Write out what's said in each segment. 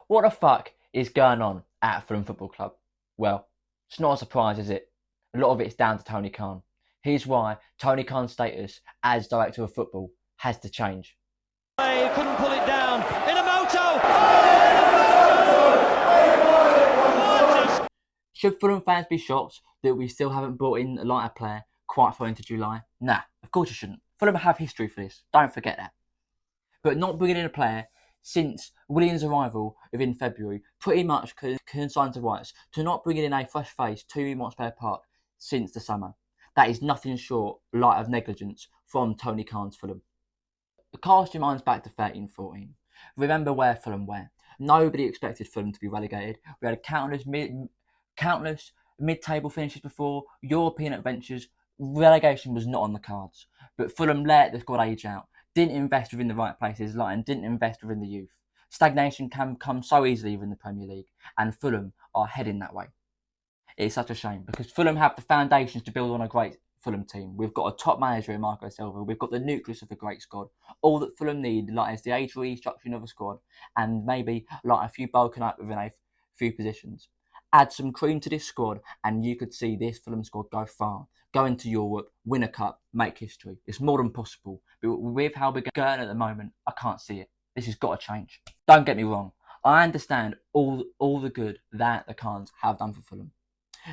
What the fuck is going on at Fulham Football Club? Well, it's not a surprise, is it? A lot of it's down to Tony Khan. Here's why Tony Khan's status as director of football has to change. He couldn't pull it down. In a moto! Should Fulham fans be shocked that we still haven't brought in a lighter player quite far into July? Nah, of course you shouldn't. Fulham have history for this. Don't forget that. But not bringing in a player since Williams' arrival within February pretty much consigns the rights to not bringing in a fresh face to Montpellier Park since the summer. That is nothing short light of negligence from Tony Khan's Fulham. Cast your minds back to 13-14. Remember where Fulham were. Nobody expected Fulham to be relegated. We had countless mid-table finishes before, European adventures. Relegation was not on the cards. But Fulham let the squad age out. Didn't invest within the right places, and didn't invest within the youth. Stagnation can come so easily within the Premier League, and Fulham are heading that way. It's such a shame because Fulham have the foundations to build on a great Fulham team. We've got a top manager in Marco Silva. We've got the nucleus of a great squad. All that Fulham need is the age restructuring of a squad and maybe a few bulking up within a few positions. Add some cream to this squad and you could see this Fulham squad go far. Go into Europe, win a cup, make history. It's more than possible. But with how we're going at the moment, I can't see it. This has got to change. Don't get me wrong. I understand all the good that the Khans have done for Fulham.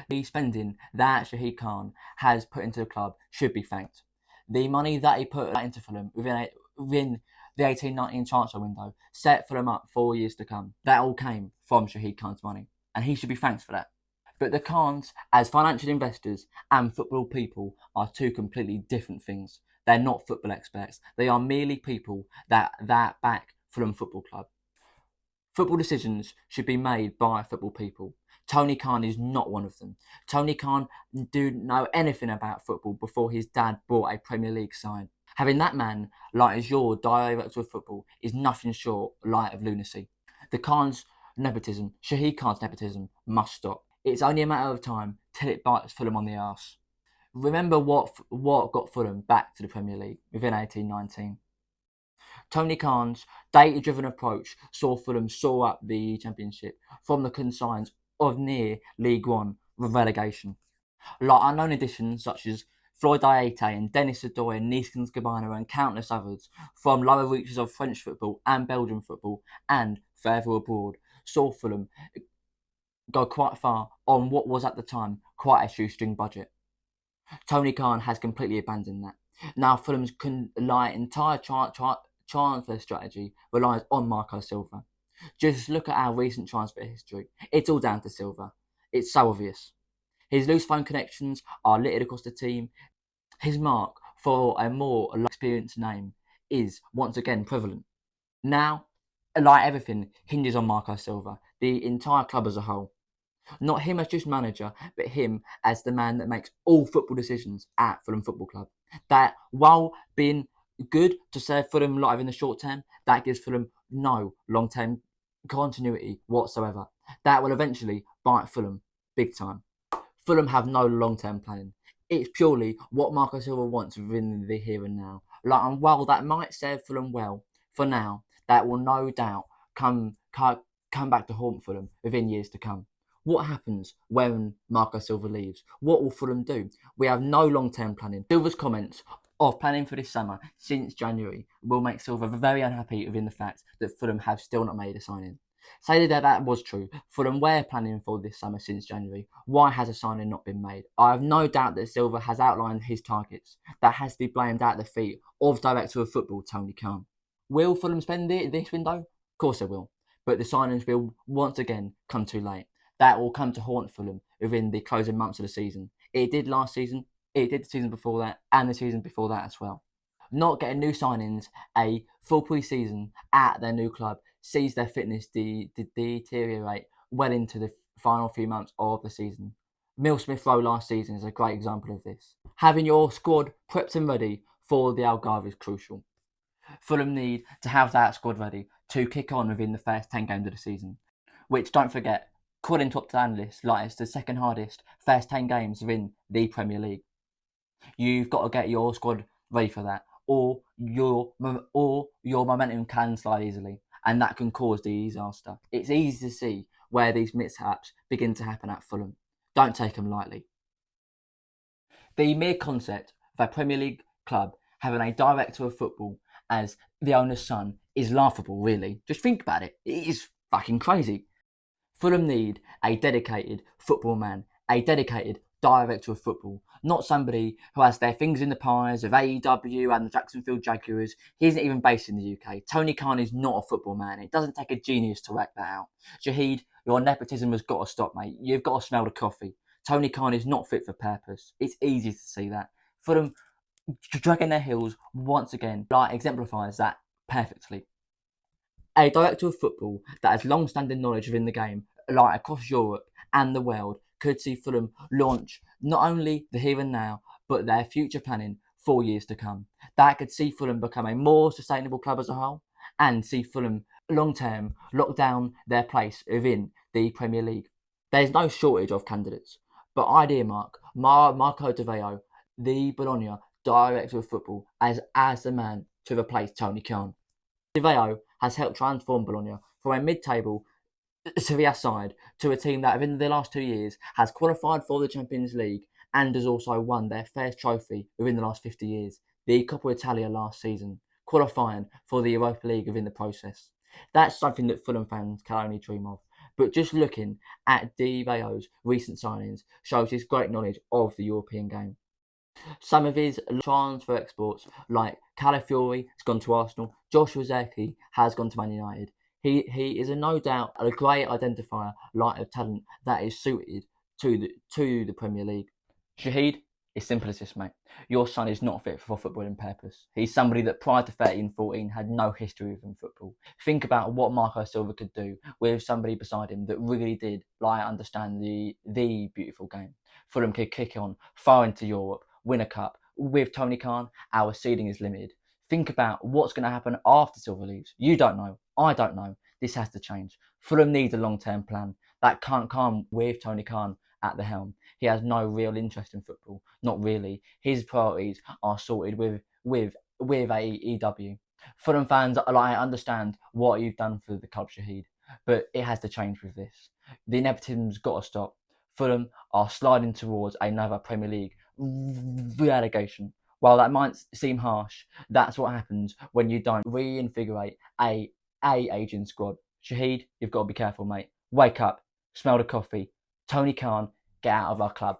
The spending that Shahid Khan has put into the club should be thanked. The money that he put into Fulham within the 18-19 transfer window set Fulham up for years to come. That all came from Shahid Khan's money, and he should be thanked for that. But the Khans, as financial investors and football people, are two completely different things. They're not football experts. They are merely people that back Fulham Football Club. Football decisions should be made by football people. Tony Khan is not one of them. Tony Khan didn't know anything about football before his dad bought a Premier League side. Having that man as your director of football is nothing short of lunacy. The Khan's nepotism, Shahid Khan's nepotism, must stop. It's only a matter of time till it bites Fulham on the arse. Remember what got Fulham back to the Premier League within 18-19. Tony Khan's data-driven approach saw Fulham soar up the Championship from the consigns of near League One relegation. Unknown additions such as Floyd Ayete and Dennis Adoy and Neeskens Gabana and countless others from lower reaches of French football and Belgian football and further abroad saw Fulham go quite far on what was at the time quite a shoestring budget. Tony Khan has completely abandoned that. Now Fulham's entire transfer strategy relies on Marco Silva. Just look at our recent transfer history. It's all down to Silva. It's so obvious. His loose phone connections are littered across the team. His mark for a more experienced name is once again prevalent. Now, everything hinges on Marco Silva, the entire club as a whole. Not him as just manager, but him as the man that makes all football decisions at Fulham Football Club. That, while being good to serve Fulham live in the short term, that gives Fulham no long-term continuity whatsoever. That will eventually bite Fulham big time. Fulham have no long-term planning. It's purely what Marco Silva wants within the here and now. And while that might serve Fulham well for now, that will no doubt come back to haunt Fulham within years to come. What happens when Marco Silva leaves? What will Fulham do? We have no long-term planning. Silva's comments of planning for this summer since January will make Silva very unhappy within the fact that Fulham have still not made a signing. Say that was true. Fulham were planning for this summer since January. Why has a signing not been made? I have no doubt that Silva has outlined his targets. That has to be blamed at the feet of Director of Football Tony Khan. Will Fulham spend this window? Of course they will. But the signings will once again come too late. That will come to haunt Fulham within the closing months of the season. It did last season, it did the season before that, and the season before that as well. Not getting new signings, a full pre-season at their new club, sees their fitness deteriorate well into the final few months of the season. Mill Smith Rowe last season is a great example of this. Having your squad prepped and ready for the Algarve is crucial. Fulham need to have that squad ready to kick on within the first 10 games of the season, which, don't forget, according to analysts, it's the second hardest first 10 games within the Premier League. You've got to get your squad ready for that, or your momentum can slide easily. and that can cause the disaster. It's easy to see where these mishaps begin to happen at Fulham. Don't take them lightly. The mere concept of a Premier League club having a director of football as the owner's son is laughable, really. Just think about it. It is fucking crazy. Fulham need a dedicated football man, a dedicated director of football, not somebody who has their fingers in the pies of AEW and the Jacksonville Jaguars. He isn't even based in the UK. Tony Khan is not a football man. It doesn't take a genius to work that out. Shahid, your nepotism has got to stop, mate. You've got to smell the coffee. Tony Khan is not fit for purpose. It's easy to see that. Fulham dragging their heels once again exemplifies that perfectly. A director of football that has long-standing knowledge within the game, across Europe and the world, could see Fulham launch not only the here and now, but their future planning for years to come. That could see Fulham become a more sustainable club as a whole, and see Fulham long-term lock down their place within the Premier League. There's no shortage of candidates, but I'd earmark Marco Di Veo, the Bologna director of football, as the man to replace Tony Khan. Di Veo has helped transform Bologna from a mid-table Serie A side to a team that within the last 2 years has qualified for the Champions League and has also won their first trophy within the last 50 years, the Coppa Italia last season, qualifying for the Europa League within the process. That's something that Fulham fans can only dream of. But just looking at Di Veo's recent signings shows his great knowledge of the European game. Some of his transfer exports, like Calafiori, has gone to Arsenal. Joshua Zirkzee has gone to Man United. He is no doubt a great identifier, of talent that is suited to the Premier League. Shahid, it's simple as this, mate. Your son is not fit for footballing purpose. He's somebody that prior to 13-14 had no history within football. Think about what Marco Silva could do with somebody beside him that really did understand the beautiful game. Fulham could kick on far into Europe, win a cup. With Tony Khan, our seeding is limited. Think about what's going to happen after Silva leaves. You don't know. I don't know. This has to change. Fulham needs a long-term plan. That can't come with Tony Khan at the helm. He has no real interest in football. Not really. His priorities are sorted with AEW. Fulham fans, I understand what you've done for the club, Shahid, but it has to change with this. The nepotism's got to stop. Fulham are sliding towards another Premier League relegation. While that might seem harsh, that's what happens when you don't reinvigorate a aging squad. Shahid, you've got to be careful, mate. Wake up, smell the coffee. Tony Khan, get out of our club.